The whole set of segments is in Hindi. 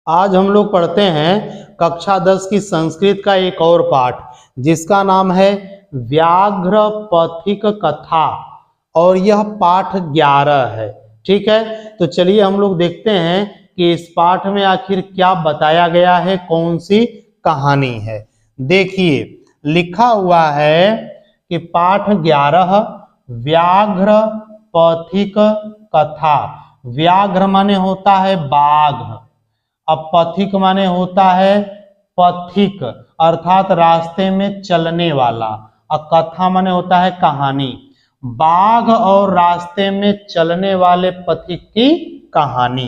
आज हम लोग पढ़ते हैं कक्षा 10 की संस्कृत का एक और पाठ जिसका नाम है व्याघ्र पथिक कथा और यह पाठ 11 है। ठीक है, तो चलिए हम लोग देखते हैं कि इस पाठ में आखिर क्या बताया गया है, कौन सी कहानी है। देखिए लिखा हुआ है कि पाठ 11 व्याघ्र पथिक कथा। व्याघ्र माने होता है बाघ, अब पथिक माने होता है पथिक अर्थात रास्ते में चलने वाला, और कथा माने होता है कहानी। बाघ और रास्ते में चलने वाले पथिक की कहानी।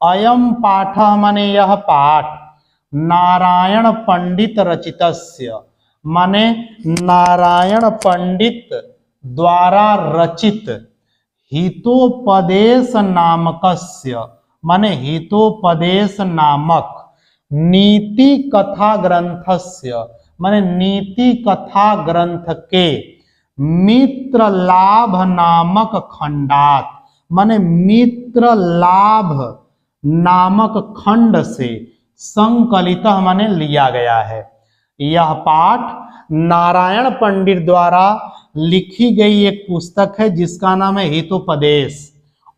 अयम पाठ माने यह पाठ नारायण पंडित रचितस्य माने नारायण पंडित द्वारा रचित हितोपदेश नामकस्य माने हितोपदेश नामक नीति कथा ग्रंथस्य माने नीति कथा ग्रंथ के मित्र लाभ नामक खंडात माने मित्र लाभ नामक खंड से संकलित माने लिया गया है। यह पाठ नारायण पंडित द्वारा लिखी गई एक पुस्तक है जिसका नाम है हितोपदेश।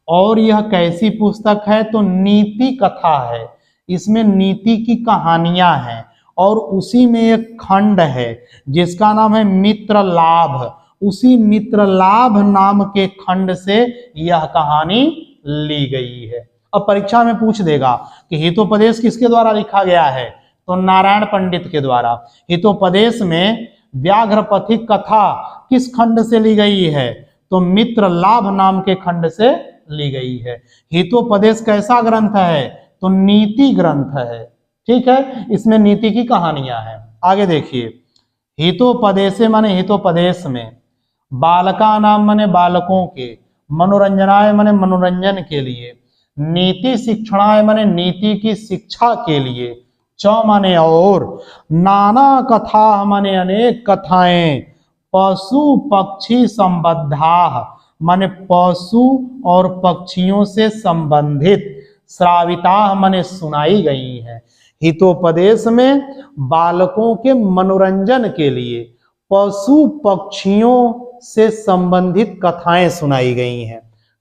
और यह कैसी पुस्तक है तो नीति कथा है, इसमें नीति की कहानियां हैं और उसी में एक खंड है जिसका नाम है मित्र लाभ। उसी मित्र लाभ नाम के खंड से यह कहानी ली गई है। अब परीक्षा में पूछ देगा कि हितोपदेश किसके द्वारा लिखा गया है, तो नारायण पंडित के द्वारा। हितोपदेश में व्याघ्र पथिक कथा किस खंड से ली गई है, तो मित्र लाभ नाम के खंड से ली गई है। हितोपदेश कैसा ग्रंथ है, तो नीति ग्रंथ है। ठीक है, इसमें नीति की कहानियां हैं। आगे देखिए, हितोपदेश माने हितोपदेश में, बालका नाम माने बालकों के, मनोरंजनाय माने मनोरंजन के लिए, नीति शिक्षणाय माने नीति की शिक्षा के लिए, च माने और, नाना कथा माने अनेक कथाएं, पशु पक्षी संबद्धा माने पशु और पक्षियों से संबंधित, श्राविता माने सुनाई गई हैं। हितोपदेश में बालकों के मनोरंजन के लिए पशु पक्षियों से संबंधित कथाएं सुनाई गई हैं।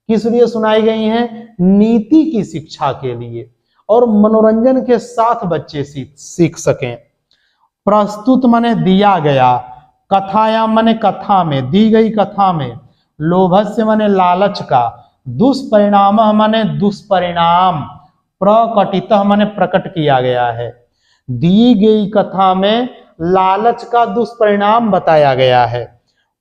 किस लिए सुनाई गई हैं, नीति की शिक्षा के लिए और मनोरंजन के साथ बच्चे सीख सकें। प्रस्तुत माने दिया गया, कथाया माने कथा में, दी गई कथा में, लोभस्य माने लालच का, दुष्परिणाम माने दुष्परिणाम, प्रकटित माने प्रकट किया गया है। दी गई कथा में लालच का दुष्परिणाम बताया गया है।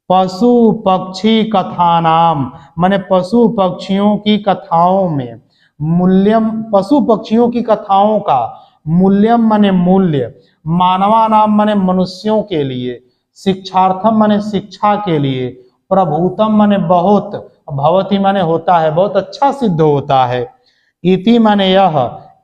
पशु पक्षी कथा नाम माने पशु पक्षियों की कथाओं में, मूल्यम पशु पक्षियों की कथाओं का, मूल्यम माने मूल्य, मानवा नाम माने मनुष्यों के लिए, शिक्षार्थम माने शिक्षा के लिए, प्रभुतम माने बहुत, भवती माने होता है, बहुत अच्छा सिद्ध होता है, इति माने यह,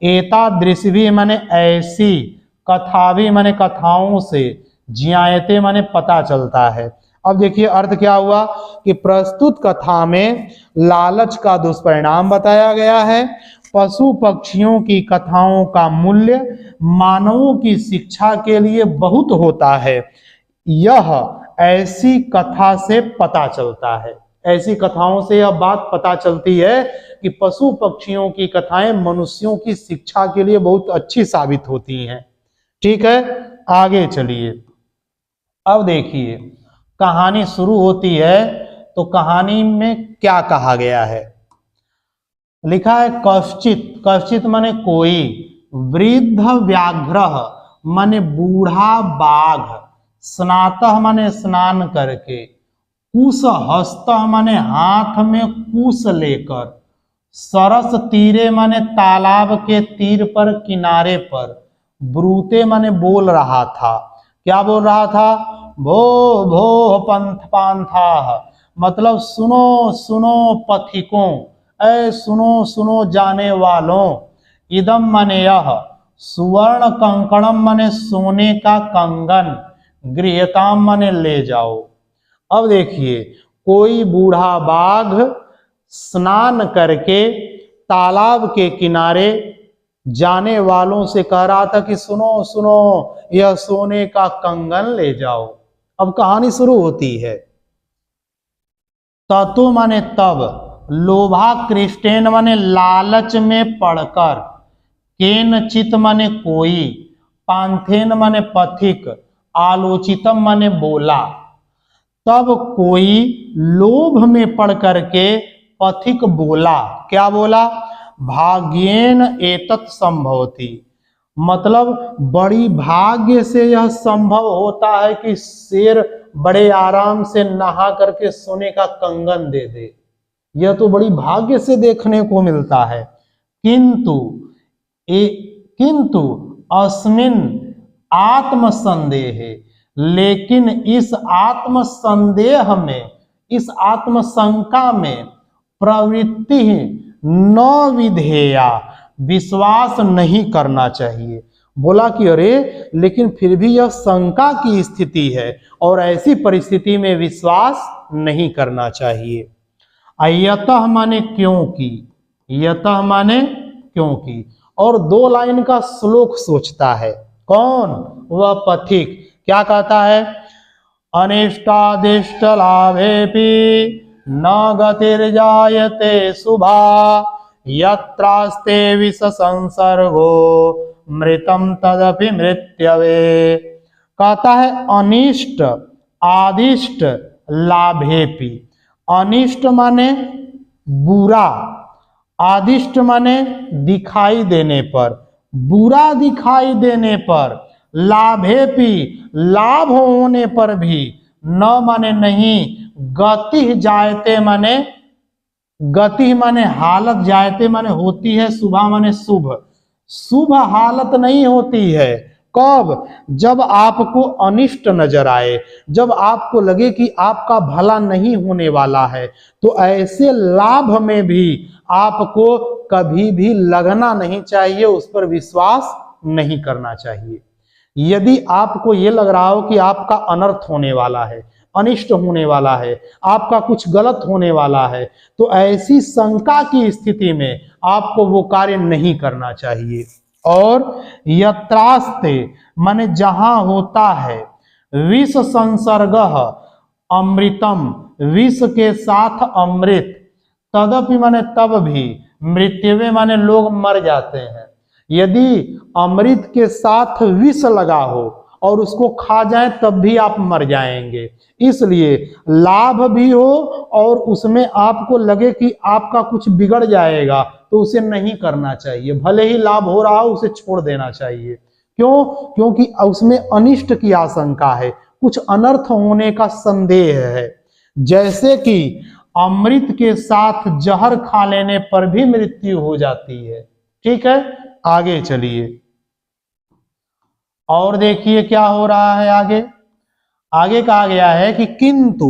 एतादृशी भी माने ऐसी, कथा भी माने कथाओं से, ज्ञायते माने पता चलता है। अब देखिए अर्थ क्या हुआ कि प्रस्तुत कथा में लालच का दुष्परिणाम बताया गया है, पशु पक्षियों की कथाओं का मूल्य मानवों की शिक्षा के लिए बहुत होता है, यह ऐसी कथा से पता चलता है। ऐसी कथाओं से यह बात पता चलती है कि पशु पक्षियों की कथाएं मनुष्यों की शिक्षा के लिए बहुत अच्छी साबित होती हैं। ठीक है, आगे चलिए। अब देखिए कहानी शुरू होती है तो कहानी में क्या कहा गया है, लिखा है कश्चित, कश्चित माने कोई, वृद्ध व्याघ्र माने बूढ़ा बाघ, स्नातः माने स्नान करके, कुश हस्तः माने हाथ में कुश लेकर, सरस तीरे माने तालाब के तीर पर किनारे पर, ब्रूते माने बोल रहा था। क्या बोल रहा था, भो भो पंथ पांथा, मतलब सुनो सुनो पथिकों, ऐ सुनो सुनो जाने वालों, इदम माने यह, सुवर्ण कंकणम माने सोने का कंगन, गृहताम माने ले जाओ। अब देखिए कोई बूढ़ा बाघ स्नान करके तालाब के किनारे जाने वालों से कह रहा था कि सुनो सुनो, यह सोने का कंगन ले जाओ। अब कहानी शुरू होती है। ततो माने तब, लोभा कृष्टेन माने लालच में पड़कर, केन चित माने कोई, पांथेन माने पथिक, आलोचितम माने बोला। तब कोई लोभ में पड़ करके पथिक बोला। क्या बोला? भाग्येन एतत् संभवति, मतलब बड़ी भाग्य से यह संभव होता है कि शेर बड़े आराम से नहा करके सोने का कंगन दे दे। यह तो बड़ी भाग्य से देखने को मिलता है। किंतु अस्मिन आत्म संदेह, लेकिन इस आत्म संदेह में, इस आत्म शंका में प्रवृत्ति न विधेया, विश्वास नहीं करना चाहिए। बोला कि अरे लेकिन फिर भी यह शंका की स्थिति है और ऐसी परिस्थिति में विश्वास नहीं करना चाहिए। यतः माने क्योंकि, यतः माने क्योंकि, और 2 लाइन का श्लोक सोचता है। कौन? वह पथिक। क्या कहता है? अनिष्टादिष्ट लाभेपि न गतिर्जायते शुभा, यत्रास्ते विष संसर्गो मृतम तदपि मृत्यवे। कहता है अनिष्ट आदिष्ट लाभेपि। अनिष्ट माने बुरा, आदिष्ट माने दिखाई देने पर, बुरा दिखाई देने पर, लाभेपि लाभ होने पर भी, न माने नहीं, गति जायते माने, गति माने हालत, जायते माने होती है, शुभा माने शुभ, शुभ हालत नहीं होती है। कब? जब आपको अनिष्ट नजर आए, जब आपको लगे कि आपका भला नहीं होने वाला है, तो ऐसे लाभ में भी आपको कभी भी लगना नहीं चाहिए, उस पर विश्वास नहीं करना चाहिए। यदि आपको ये लग रहा हो कि आपका अनर्थ होने वाला है, अनिष्ट होने वाला है, आपका कुछ गलत होने वाला है, तो ऐसी शंका की स्थिति में आपको वो कार्य नहीं करना चाहिए। और यत्रास्ते माने जहां होता है, विष संसर्ग अमृतम, विष के साथ अमृत, तदपि माने तब भी, मृत्युवे माने लोग मर जाते हैं। यदि अमृत के साथ विष लगा हो और उसको खा जाए तब भी आप मर जाएंगे। इसलिए लाभ भी हो और उसमें आपको लगे कि आपका कुछ बिगड़ जाएगा तो उसे नहीं करना चाहिए। भले ही लाभ हो रहा हो उसे छोड़ देना चाहिए। क्यों? क्योंकि उसमें अनिष्ट की आशंका है, कुछ अनर्थ होने का संदेह है। जैसे कि अमृत के साथ जहर खा लेने पर भी मृत्यु हो जाती है। ठीक है, आगे चलिए और देखिए क्या हो रहा है आगे। आगे कहा गया है कि किंतु,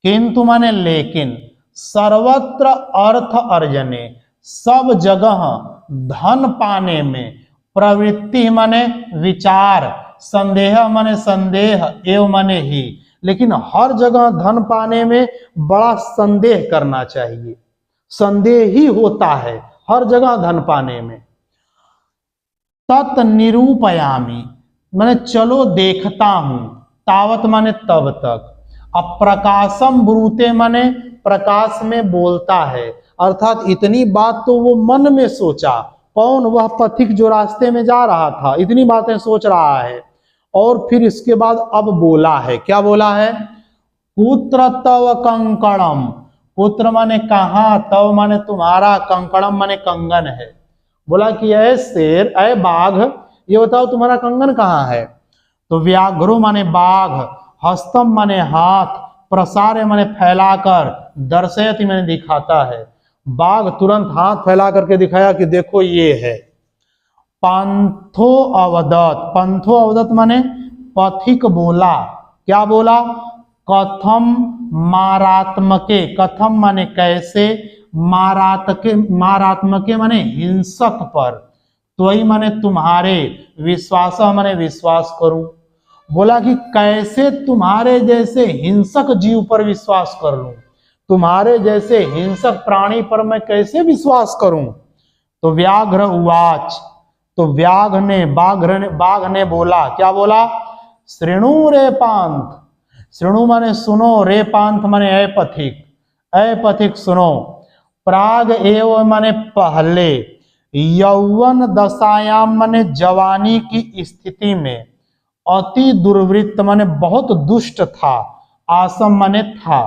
किंतु माने लेकिन, सर्वत्र अर्थ अर्जने, सब जगह धन पाने में, प्रवृत्ति माने विचार, संदेह माने संदेह, एवं माने ही, लेकिन हर जगह धन पाने में बड़ा संदेह करना चाहिए। संदेह ही होता है हर जगह धन पाने में। तत् निरूपयामी माने चलो देखता हूं, तावत माने तब तक, अप्रकाशम ब्रूते माने प्रकाश में बोलता है, अर्थात इतनी बात तो वो मन में सोचा। कौन? वह पथिक जो रास्ते में जा रहा था, इतनी बातें सोच रहा है और फिर इसके बाद अब बोला है। क्या बोला है? पुत्र तव कंकणम, पुत्र माने कहां, तव माने तुम्हारा, कंकणम माने कंगन है। बोला कि ऐ शेर, ऐ बाघ, ये बताओ तुम्हारा कंगन कहाँ है? तो व्याघ्रो माने बाघ, हस्तम माने हाथ, प्रसार्य माने फैलाकर, दर्शयति माने दिखाता है। बाघ तुरंत हाथ फैला करके दिखाया कि देखो ये है। पंथो अवदत, पंथो अवदत माने पथिक बोला। क्या बोला? कथम मारात्मके, कथम माने कैसे, मारात्मके, मारात्मके माने हिंसक पर, त्वयि माने तुम्हारे, विश्वास माने विश्वास करूं। बोला कि कैसे तुम्हारे जैसे हिंसक जीव पर विश्वास कर लूं, तुम्हारे जैसे हिंसक प्राणी पर मैं कैसे विश्वास करूं? तो व्याघ्र उवाच, तो बाघ ने बोला, क्या बोला? श्रृणु रे पांथ, श्रृणु माने सुनो, रे पांथ माने अय पथिक सुनो, प्राग एव माने पहले, यौवन दशायाम माने जवानी की स्थिति में, अति दुर्वृत्त माने बहुत दुष्ट था, आसम माने था।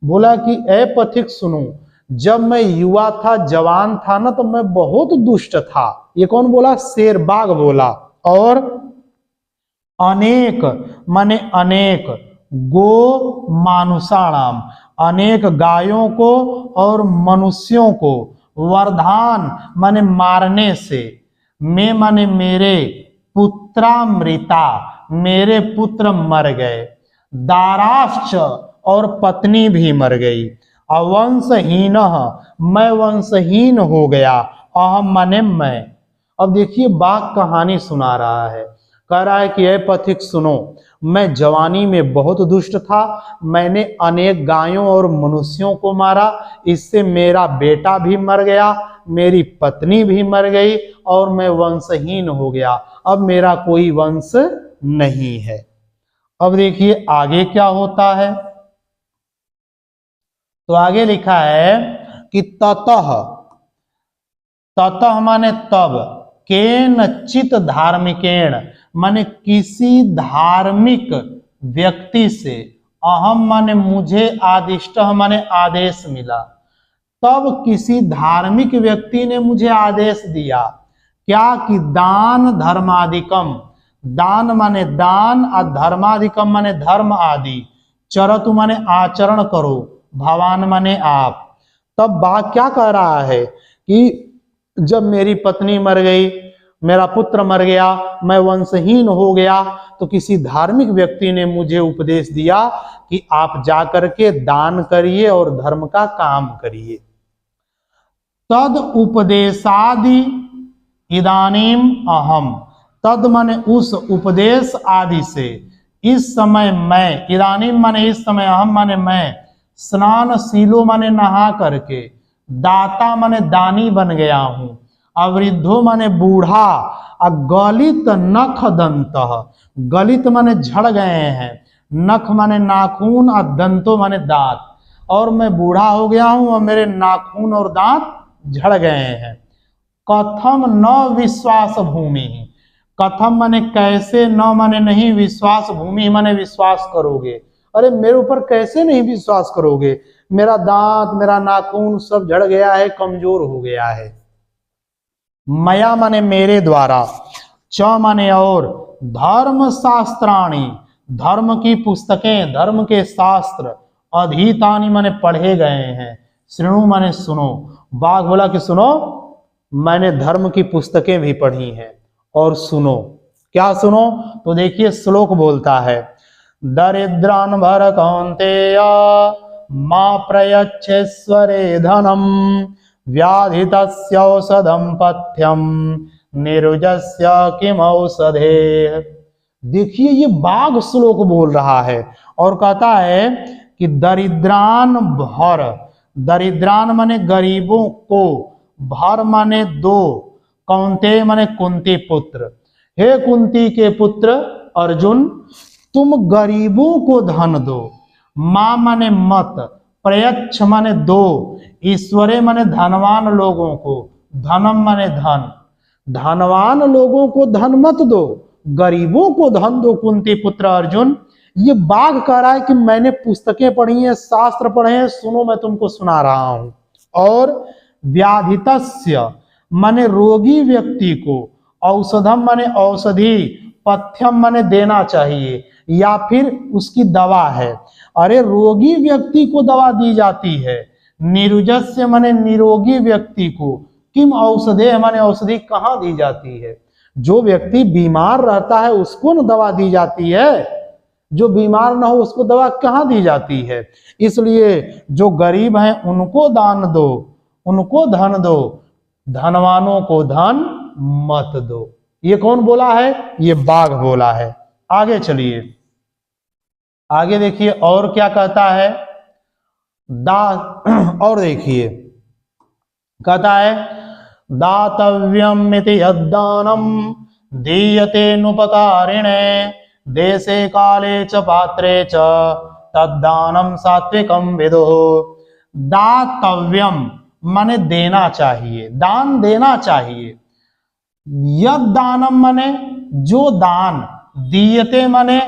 बोला कि ए पथिक सुनो, जब मैं युवा था, जवान था ना, तो मैं बहुत दुष्ट था। ये कौन बोला? शेर, बाघ बोला। और अनेक माने अनेक, गो मानुषाणाम, अनेक गायों को और मनुष्यों को, वर्धान माने मारने से, मैं माने मेरे, पुत्रामृता मेरे पुत्र मर गए, दाराश्च और पत्नी भी मर गई, अवंशहीन मैं वंशहीन हो गया, अहम माने मैं। अब देखिए बाघ कहानी सुना रहा है, कह रहा है कि ए पथिक सुनो, मैं जवानी में बहुत दुष्ट था, मैंने अनेक गायों और मनुष्यों को मारा, इससे मेरा बेटा भी मर गया, मेरी पत्नी भी मर गई और मैं वंशहीन हो गया, अब मेरा कोई वंश नहीं है। अब देखिए आगे क्या होता है, तो आगे लिखा है कि ततः, ततः माने तब, केनचित धार्मिकेण माने किसी धार्मिक व्यक्ति से, अहम माने मुझे, आदिष्ट माने आदेश मिला, तब किसी धार्मिक व्यक्ति ने मुझे आदेश दिया, क्या? कि दान धर्मादिकम, दान माने दान और धर्मादिकम माने धर्म आदि, चरतु माने आचरण करो, भवान माने आप। तब बाघ क्या कह रहा है कि जब मेरी पत्नी मर गई, मेरा पुत्र मर गया, मैं वंशहीन हो गया, तो किसी धार्मिक व्यक्ति ने मुझे उपदेश दिया कि आप जाकर के दान करिए और धर्म का काम करिए। तद उपदेशादि इदानीम अहम, तद माने उस उपदेश आदि से, इस समय मैं, इदानीम माने इस समय, अहम माने मैं, स्नानशीलो माने नहा करके, दाता माने दानी बन गया हूं, अवृद्धो माने बूढ़ा, गलित नख दंत, गलित माने झड़ गए हैं, नख माने नाखून और दंतो माने दांत, और मैं बूढ़ा हो गया हूं और मेरे नाखून और दांत झड़ गए हैं। कथम न विश्वास भूमि, कथम माने कैसे, न माने नहीं, विश्वास भूमि माने विश्वास करोगे, अरे मेरे ऊपर कैसे नहीं विश्वास करोगे, मेरा दांत, मेरा नाखून सब झड़ गया है, कमजोर हो गया है। मया माने मेरे द्वारा, च माने और, धर्म शास्त्राणी धर्म की पुस्तकें, धर्म के शास्त्र, अधीतानी माने पढ़े गए हैं, श्रृणु माने सुनो। बाघ बोला कि सुनो, मैंने धर्म की पुस्तकें भी पढ़ी हैं और सुनो। क्या सुनो? तो देखिए श्लोक बोलता है, दरिद्रान भर कौन्तेय मां प्रयच्छेश्वरे धनम, व्याधितस्य औषधम पथ्यम, निरुजस्य किम औषधे। देखिए ये बाघ श्लोक बोल रहा है और कहता है कि दरिद्रान भर, दरिद्रान माने गरीबों को, भर माने दो, कौन्तेय माने कुंती पुत्र, हे कुंती के पुत्र अर्जुन, तुम गरीबों को धन दो, मां माने मत, प्रयच्छ माने दो, ईश्वरे माने धनवान लोगों को, धनम माने धन, धनवान लोगों को धन मत दो, गरीबों को धन दो कुंती पुत्र अर्जुन। ये बाघ कह रहा है कि मैंने पुस्तकें पढ़ी हैं, शास्त्र पढ़े हैं, सुनो मैं तुमको सुना रहा हूं। और व्याधितस्य माने रोगी व्यक्ति को, औषधम माने औषधि, पथ्यम माने देना चाहिए या फिर उसकी दवा है, अरे रोगी व्यक्ति को दवा दी जाती है। निरुजस्य माने निरोगी व्यक्ति को, किम औषधे माने औषधि कहाँ दी जाती है, जो व्यक्ति बीमार रहता है उसको न दवा दी जाती है, जो बीमार ना हो उसको दवा कहाँ दी जाती है। इसलिए जो गरीब हैं उनको दान दो, उनको धन दो, धनवानों को धन मत दो। ये कौन बोला है? ये बाघ बोला है। आगे चलिए, आगे देखिए और क्या कहता है। और देखिए कहता है दातव्यम इति यद्दानम दीयते नुपकारिणे देशे काले च पात्रे च तद्दानम सात्विकम विदुः। दातव्यम माने देना चाहिए, दान देना चाहिए। यद दानम माने जो दान, दीयते माने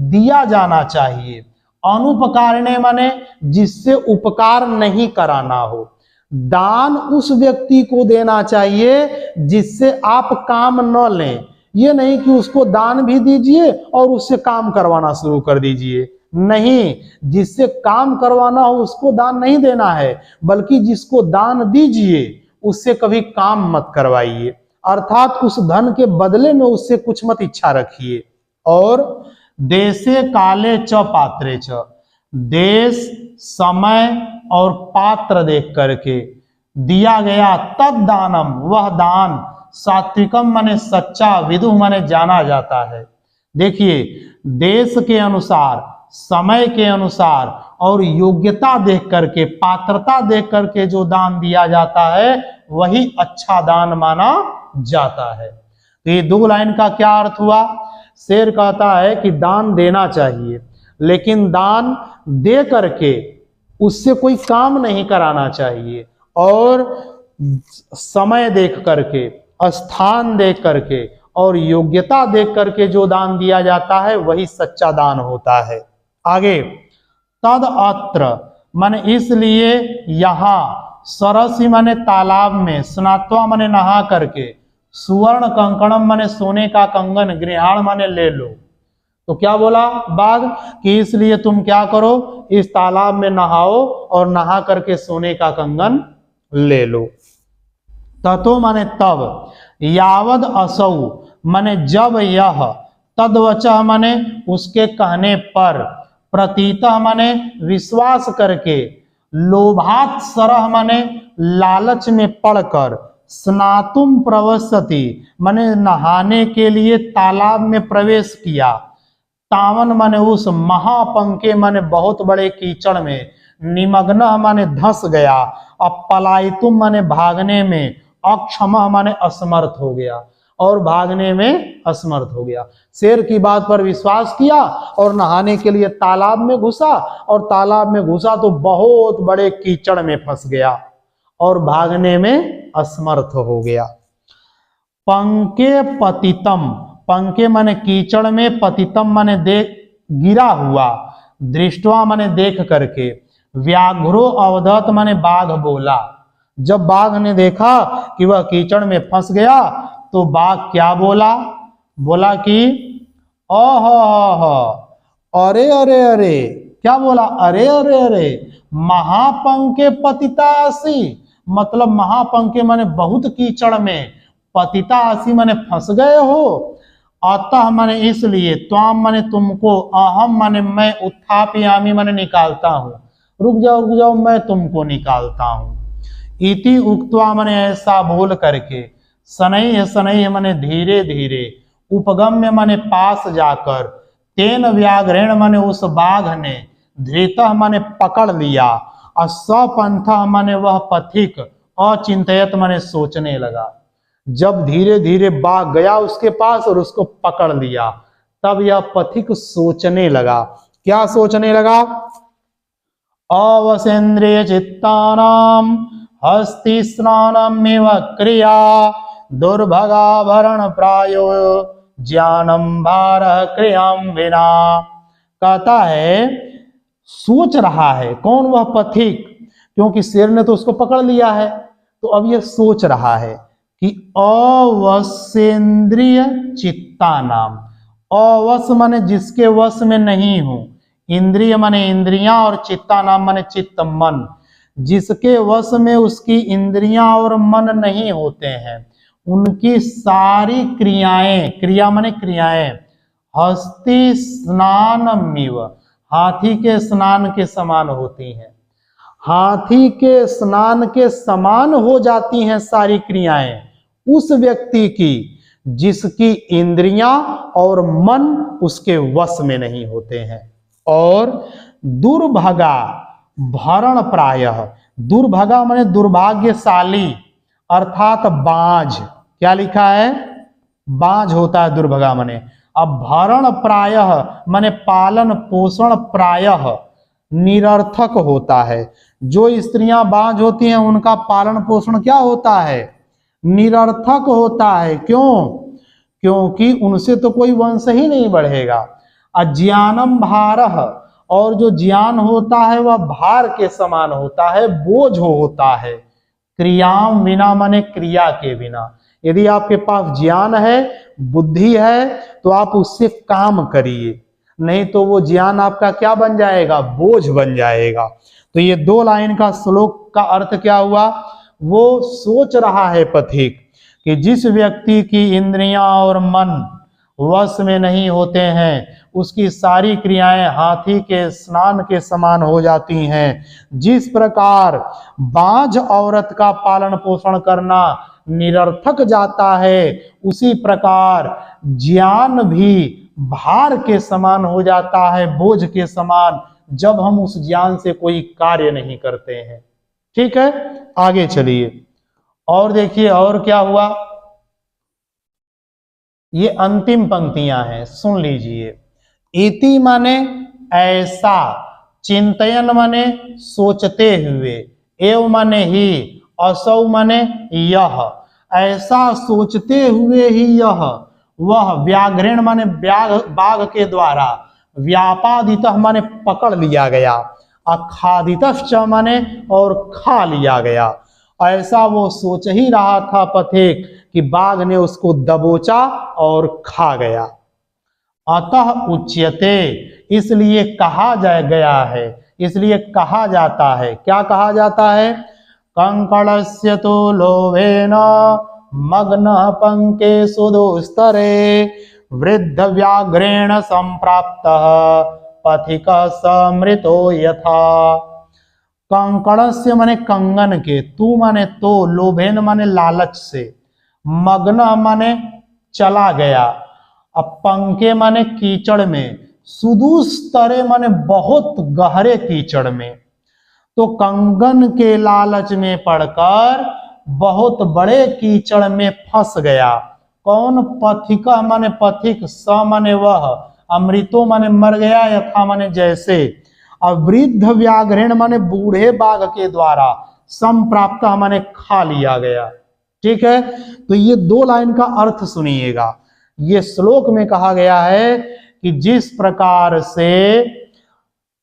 दिया जाना चाहिए, अनुपकारिणे माने जिससे उपकार नहीं कराना हो। दान उस व्यक्ति को देना चाहिए जिससे आप काम न लें, ये नहीं कि उसको दान भी दीजिए और उससे काम करवाना शुरू कर दीजिए, नहीं, जिससे काम करवाना हो उसको दान नहीं देना है, बल्कि जिसको दान दीजिए उससे कभी काम मत करवाइए, अर्थात उस धन के बदले में उससे कुछ मत इच्छा रखिए। और देशे काले च पात्रे च, देश, समय और पात्र देख करके दिया गया तद दानम, वह दान, सात्विकम माने सच्चा, विदुः माने जाना जाता है। देखिए, देश के अनुसार, समय के अनुसार और योग्यता देख करके, पात्रता देख करके जो दान दिया जाता है वही अच्छा दान माना जाता है। तो ये दो लाइन का क्या अर्थ हुआ? शेर कहता है कि दान देना चाहिए, लेकिन दान दे करके उससे कोई काम नहीं कराना चाहिए, और समय देख करके, स्थान देख करके और योग्यता देख करके जो दान दिया जाता है वही सच्चा दान होता है। आगे, तद अत्र माने इसलिए यहाँ, सरसी माने तालाब में, स्नात्वा माने नहा करके, सुवर्ण कंकणम माने सोने का कंगन, गृहाण माने ले लो। तो क्या बोला बाघ कि इसलिए तुम क्या करो, इस तालाब में नहाओ और नहा करके सोने का कंगन ले लो। ततो माने तब, यावद असौ माने जब यह, तद्वचः माने उसके कहने पर, प्रतीतः माने विश्वास करके, लोभात सरह माने लालच में पड़कर, स्नातुम प्रवसति माने नहाने के लिए तालाब में प्रवेश किया, तावन माने उस, महापंके माने बहुत बड़े कीचड़ में, निमग्न माने धंस गया, अब पलायतुम माने भागने में, अक्षम माने असमर्थ हो गया, और भागने में असमर्थ हो गया। शेर की बात पर विश्वास किया और नहाने के लिए तालाब में घुसा, और तालाब में घुसा तो बहुत बड़े कीचड़ में फंस गया और भागने में असमर्थ हो गया। पंके पतितम, पंके माने कीचड़ में, पतितम माने देख गिरा हुआ, दृष्टवा माने देख करके, व्याघ्रो अवदत माने बाघ बोला। जब बाघ ने देखा कि वह कीचड़ में फंस गया तो बाघ क्या बोला? बोला कि ओह, अरे अरे अरे, क्या बोला? अरे अरे अरे, महापंके पतितासी, मतलब महापंके माने बहुत कीचड़ में, पतितासी माने फंस गए हो, अतः माने इसलिए, त्वाम माने तुमको, अहम माने मैं, उत्थापयामि माने निकालता हूं, रुक जाओ मैं तुमको निकालता हूं। इति उक्त्वा माने ऐसा बोल करके, शनैः शनैः माने धीरे धीरे, उपगम्य माने पास जाकर, तेन व्याघ्रेण माने उस बाघ ने, धृतः माने पकड़ लिया, और सपंथः माने वह पथिक, अचिंतयत माने सोचने लगा। जब धीरे धीरे बाघ गया उसके पास और उसको पकड़ लिया, तब यह पथिक सोचने लगा। क्या सोचने लगा? अवसेन्द्रिय चित्तानाम हस्ति स्नानमेव क्रिया, दुर्भगाभरण प्रायो ज्ञानम भारः क्रियाम विना। कहता है सोच रहा है, कौन? वह पथिक, क्योंकि शेर ने तो उसको पकड़ लिया है, तो अब यह सोच रहा है कि अवसेन्द्रिय चित्ता नाम, अवश माने जिसके वश में नहीं हो, इंद्रिय माने इंद्रियां, और चित्ता नाम माने चित्त मन, जिसके वश में उसकी इंद्रियां और मन नहीं होते हैं, उनकी सारी क्रियाएं, क्रिया माने क्रियाएं, हस्ति स्नानमिव, हाथी के स्नान के समान होती हैं, हाथी के स्नान के समान हो जाती हैं सारी क्रियाएं उस व्यक्ति की जिसकी इंद्रियां और मन उसके वश में नहीं होते हैं। और दुर्भगा, भरण प्रायः, दुर्भगा माने दुर्भाग्यशाली, अर्थात बाज, क्या लिखा है, बाज होता है दुर्भगा मने। अब भरण प्रायः माने पालन पोषण प्रायः निरर्थक होता है। जो स्त्रियां बाज होती हैं उनका पालन पोषण क्या होता है, निरर्थक होता है। क्यों? क्योंकि उनसे तो कोई वंश ही नहीं बढ़ेगा। अज्ञानम भारः, और जो ज्ञान होता है वह भार के समान होता है, बोझ होता है। क्रियाम बिना माने क्रिया के बिना। यदि आपके पास ज्ञान है, बुद्धि है, तो आप उससे काम करिए, नहीं तो वो ज्ञान आपका क्या बन जाएगा, बोझ बन जाएगा। तो ये 2 लाइन का श्लोक का अर्थ क्या हुआ, वो सोच रहा है पथिक कि जिस व्यक्ति की इंद्रियां और मन वश में नहीं होते हैं उसकी सारी क्रियाएं हाथी के स्नान के समान हो जाती हैं। जिस प्रकार बाज औरत का पालन पोषण करना निरर्थक जाता है, उसी प्रकार ज्ञान भी भार के समान हो जाता है, बोझ के समान, जब हम उस ज्ञान से कोई कार्य नहीं करते हैं। ठीक है, आगे चलिए और देखिए और क्या हुआ। ये अंतिम पंक्तियां हैं, सुन लीजिए। इति माने ऐसा, चिंतन माने सोचते हुए, एव माने ही, असौ माने यह, ऐसा सोचते हुए ही यह, वह व्याघ्रेण माने बाघ के द्वारा, व्यापादित माने पकड़ लिया गया, अखादित माने और खा लिया गया। ऐसा वो सोच ही रहा था पथिक कि बाघ ने उसको दबोचा और खा गया। अतः उच्यते, इसलिए कहा गया है, इसलिए कहा जाता है, क्या कहा जाता है, कंकड़स्य तो लोभेन मग्न पंके सुदुस्तरे वृद्ध व्याघ्रेण संप्राप्त पथिक समृतो यथा। कंकड़स्य माने कंगन के, तू माने तो, लोभेन माने लालच से, मग्न माने चला गया, अब पंके माने कीचड़ में, सुदूस्तरे माने बहुत गहरे कीचड़ में। तो कंगन के लालच में पड़कर बहुत बड़े कीचड़ में फंस गया। कौन, पथिक माने पथिक, स माने वह, अमृतो माने मर गया, यथा माने जैसे, अब वृद्ध व्याघ्रेण माने बूढ़े बाघ के द्वारा, संप्राप्त माने खा लिया गया। ठीक है, तो ये 2 लाइन का अर्थ सुनिएगा। ये श्लोक में कहा गया है कि जिस प्रकार से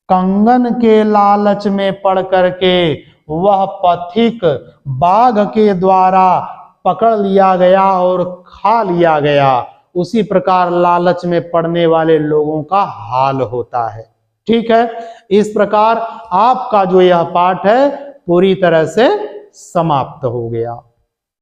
कंगन के लालच में पड़ करके वह पथिक बाघ के द्वारा पकड़ लिया गया और खा लिया गया, उसी प्रकार लालच में पड़ने वाले लोगों का हाल होता है। ठीक है, इस प्रकार आपका जो यह पाठ है पूरी तरह से समाप्त हो गया।